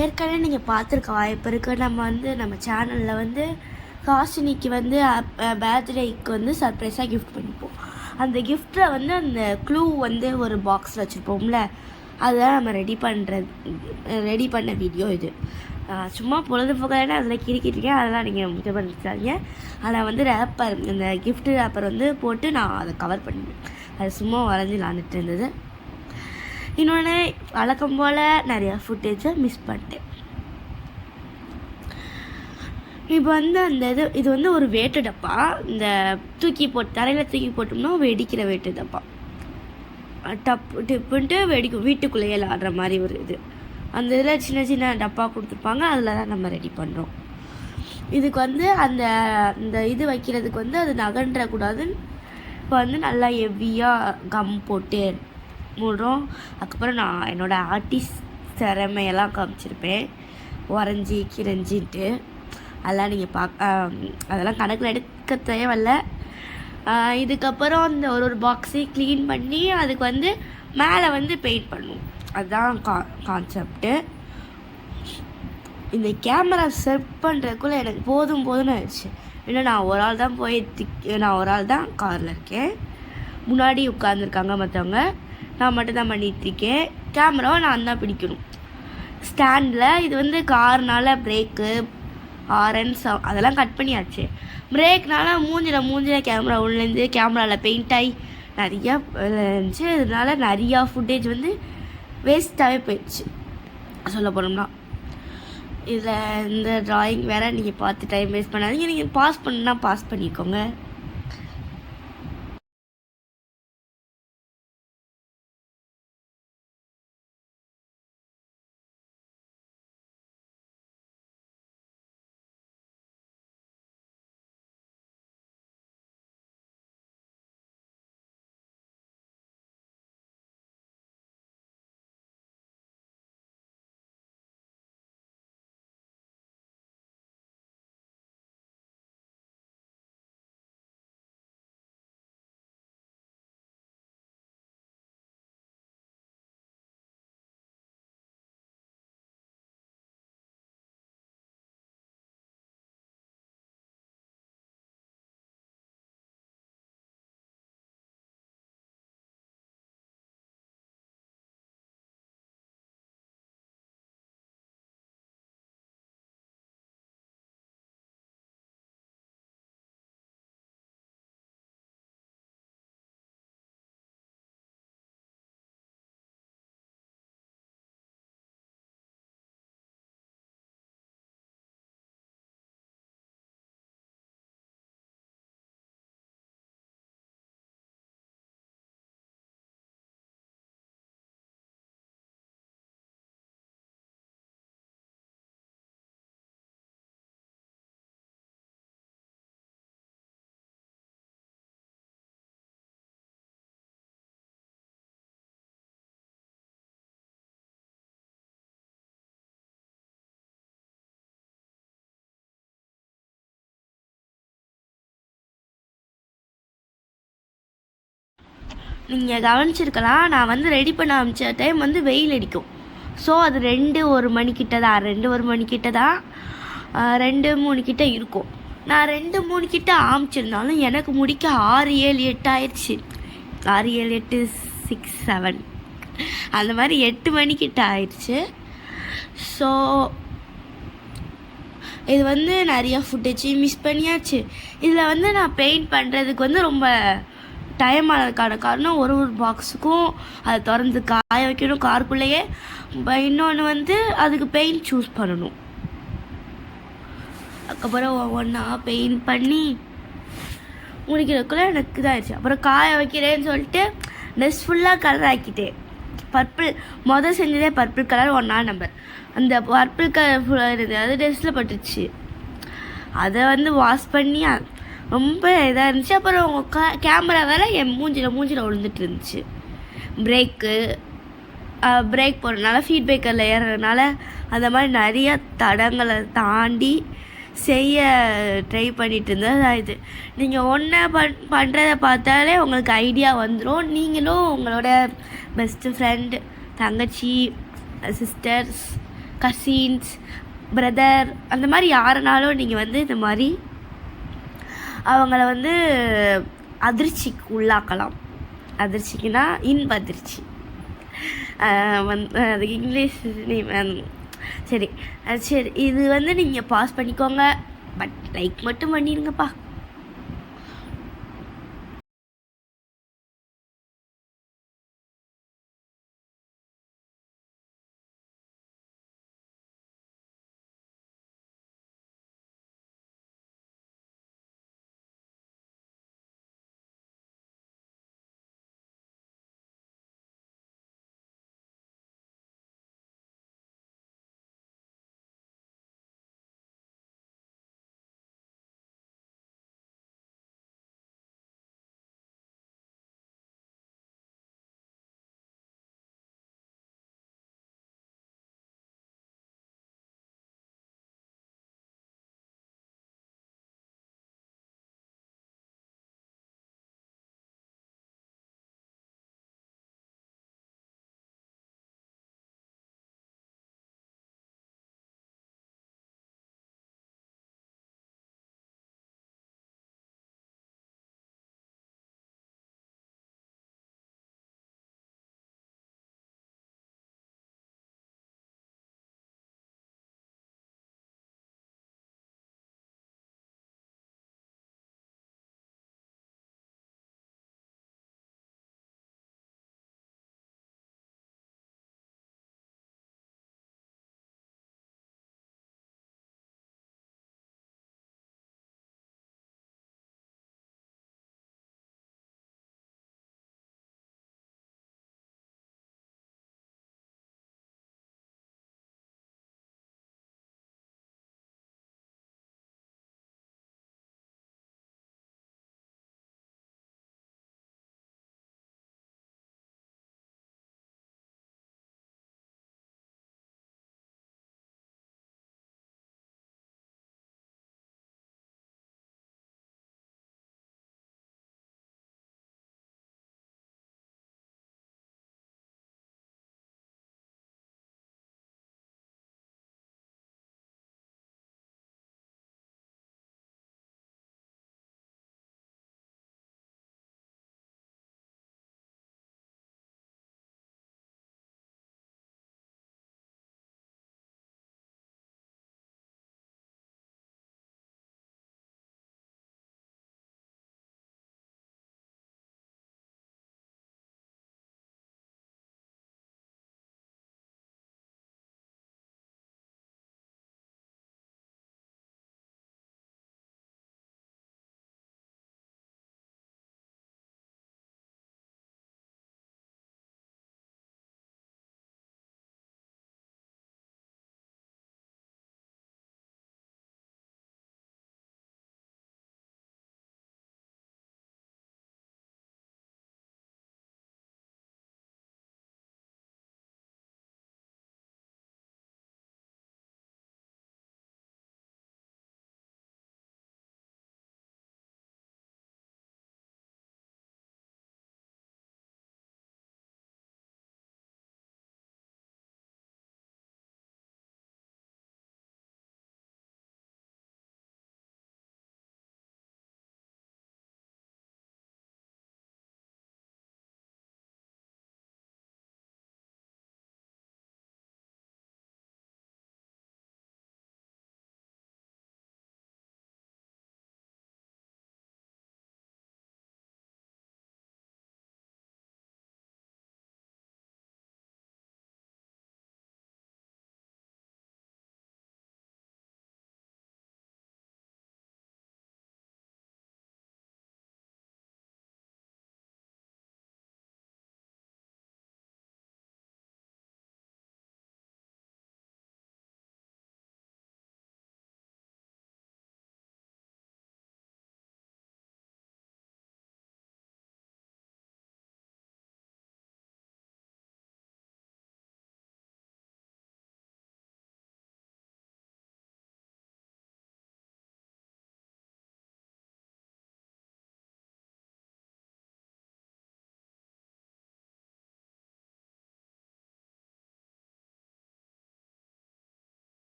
ஏற்கனவே நீங்கள் பார்த்துருக்க வாய்ப்பு இருக்குது. நம்ம சேனலில் வந்து காசினிக்கு வந்து பர்த்டேக்கு வந்து சர்ப்ரைஸாக கிஃப்ட் பண்ணிப்போம். அந்த கிஃப்ட்டில் வந்து அந்த க்ளூ வந்து ஒரு பாக்ஸில் வச்சுருப்போம்ல, அதெல்லாம் நம்ம ரெடி பண்ண வீடியோ இது. சும்மா பொழுதுபோக்கான அதில் கிரிக்கிட்டுருக்கேன், அதெல்லாம் நீங்கள் இது பண்ணிட்டாங்க. அதில் வந்து ரேப்பர், இந்த கிஃப்ட்டு ரேப்பர் வந்து போட்டு நான் அதை கவர் பண்ணிடுவேன். அது சும்மா வரைஞ்சி விளாண்டுட்டு இருந்தது. இன்னொன்று வழக்கம் போல் நிறையா ஃபுட்டேஜை மிஸ் பண்ணிட்டேன். இப்போ வந்து அந்த இது வந்து ஒரு வேட்டு டப்பா. இந்த தரையில் தூக்கி போட்டோம்னா வெடிக்கிற வேட்டு டப்பா. டிப்புன்ட்டு வெடிக்கும், வீட்டுக்குள்ளேயே விளாடுற மாதிரி ஒரு இது. அந்த இதில் சின்ன சின்ன டப்பா கொடுத்துருப்பாங்க, அதில் தான் நம்ம ரெடி பண்ணுறோம். இதுக்கு வந்து அந்த இது வைக்கிறதுக்கு வந்து அது நகன்றக்கூடாதுன்னு இப்போ வந்து நல்லா ஹெவியாக கம் போட்டு மூடுறோம். அதுக்கப்புறம் நான் என்னோடய ஆர்டிஸ்ட் திறமையெல்லாம் காமிச்சிருப்பேன், உறைஞ்சி கிரைஞ்சின்ட்டு. அதெல்லாம் நீங்கள் அதெல்லாம் கணக்கில் எடுக்க தேவையில்ல. இதுக்கப்புறம் அந்த ஒரு பாக்ஸையும் க்ளீன் பண்ணி அதுக்கு வந்து மேலே வந்து பெயிண்ட் பண்ணுவோம். அதுதான் கான்செப்ட்டு. இந்த கேமரா செட் பண்ணுறதுக்குள்ளே எனக்கு போதும்னு ஆயிடுச்சு. இன்னும் நான் ஒரு ஆள் தான் காரில் இருக்கேன், முன்னாடி உட்காந்துருக்காங்க மற்றவங்க, நான் மட்டும்தான் பண்ணிகிட்ருக்கேன். கேமராவை நான் தான் பிடிக்கணும் ஸ்டாண்டில். இது வந்து கார்னால் பிரேக்கு ஆரன்ஸ் அதெல்லாம் கட் பண்ணியாச்சு. பிரேக்னால மூஞ்சில கேமரா உள்ளேருந்து கேமராவில் பெயிண்ட் ஆகி நிறையா இருந்துச்சு. அதனால நிறையா ஃபுட்டேஜ் வந்து வேஸ்ட்டாகவே போயிடுச்சு சொல்ல போனோம்னா. இதில் இந்த ட்ராயிங் வேறு நீங்கள் பார்த்து டைம் வேஸ்ட் பண்ணாதீங்க. நீங்கள் பாஸ் பண்ணுன்னா பாஸ் பண்ணிக்கோங்க. நீங்கள் கவனிச்சிருக்கலாம், நான் வந்து ரெடி பண்ண ஆரம்பித்த டைம் வந்து வெயில் அடிக்கும். ஸோ அது 2-1 மணிக்கிட்ட தான் 2-3 கிட்ட இருக்கும். நான் 2-3 கிட்ட ஆரம்பிச்சிருந்தாலும் எனக்கு முடிக்க 6-7-8 ஆயிடுச்சு. 6-7-8 6-7 அந்த மாதிரி 8 மணிக்கிட்ட ஆயிடுச்சு. ஸோ இது வந்து நிறையா ஃபுட்டேஜ் மிஸ் பண்ணியாச்சு. இதில் வந்து நான் பெயிண்ட் பண்ணுறதுக்கு வந்து ரொம்ப டைம் ஆனதுக்கான காரணம், ஒரு பாக்ஸுக்கும் அதை திறந்து காய வைக்கணும் காருக்குள்ளேயே. இன்னொன்று வந்து அதுக்கு பெயிண்ட் சூஸ் பண்ணணும். அதுக்கப்புறம் ஒவ்வொன்றா பெயிண்ட் பண்ணி முடிக்கிறதுக்குள்ளே எனக்கு இதாகிடுச்சு. அப்புறம் காய வைக்கிறேன்னு சொல்லிட்டு ட்ரெஸ் ஃபுல்லாக கலர் ஆக்கிட்டேன். பர்பிள் செஞ்சதே பர்பிள் கலர் 1 நம்பர். அந்த பர்பிள் கலர் ஃபுல்லாக இருந்தது, அது ட்ரெஸ்ஸில் பட்டுச்சு. அதை வந்து வாஷ் பண்ணி ரொம்ப இதாக இருந்துச்சு. அப்புறம் உங்கள் கேமரா வேறு என் மூஞ்சில் விழுந்துட்டு இருந்துச்சு. பிரேக் போடுறதுனால ஃபீட்பேக்கரில் ஏறுறதுனால அந்த மாதிரி நிறையா தடங்களை தாண்டி செய்ய ட்ரை பண்ணிகிட்டு இருந்தது. இது நீங்கள் ஒன்றை பண்ணுறதை பார்த்தாலே உங்களுக்கு ஐடியா வந்துடும். நீங்களும் உங்களோட பெஸ்ட்டு ஃப்ரெண்ட், தங்கச்சி, சிஸ்டர்ஸ், கசின்ஸ், பிரதர் அந்த மாதிரி யாருனாலும் நீங்கள் வந்து இந்த மாதிரி அவங்கள வந்து அதிர்ச்சிக்கு உள்ளாக்கலாம். அதிர்ச்சிக்குன்னா இன்ப அதிர்ச்சி. அது இங்கிலீஷ் நேம். சரி சரி, இது வந்து நீங்கள் பாஸ் பண்ணிக்கோங்க. பட் லைக் மட்டும் பண்ணிடுங்கப்பா.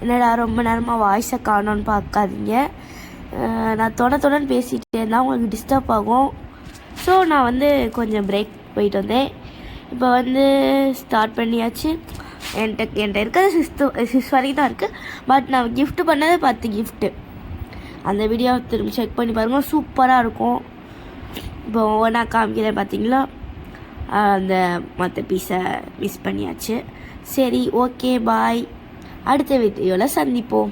என்னடா ரொம்ப நேரமாக வாய்ஸை காணோன்னு பார்க்காதீங்க. நான் தொடன்னு பேசிகிட்டே இருந்தால் உங்களுக்கு டிஸ்டர்ப் ஆகும். ஸோ நான் வந்து கொஞ்சம் பிரேக் போயிட்டு வந்தேன். இப்போ வந்து ஸ்டார்ட் பண்ணியாச்சு. என்கிட்ட இருக்கிறது 6 வரைக்கும் தான் இருக்குது. பட் நான் கிஃப்ட் பண்ணது 10 கிஃப்ட்டு. அந்த வீடியோ திரும்பி செக் பண்ணி பாருங்கள், சூப்பராக இருக்கும். இப்போ ஒவ்வொன்றா காமிக்கிறேன் பார்த்தீங்களா, அந்த மற்ற பீஸை மிஸ் பண்ணியாச்சு. சரி, ஓகே, பாய். அடுத்த வீடியோவில் சந்திப்போம்.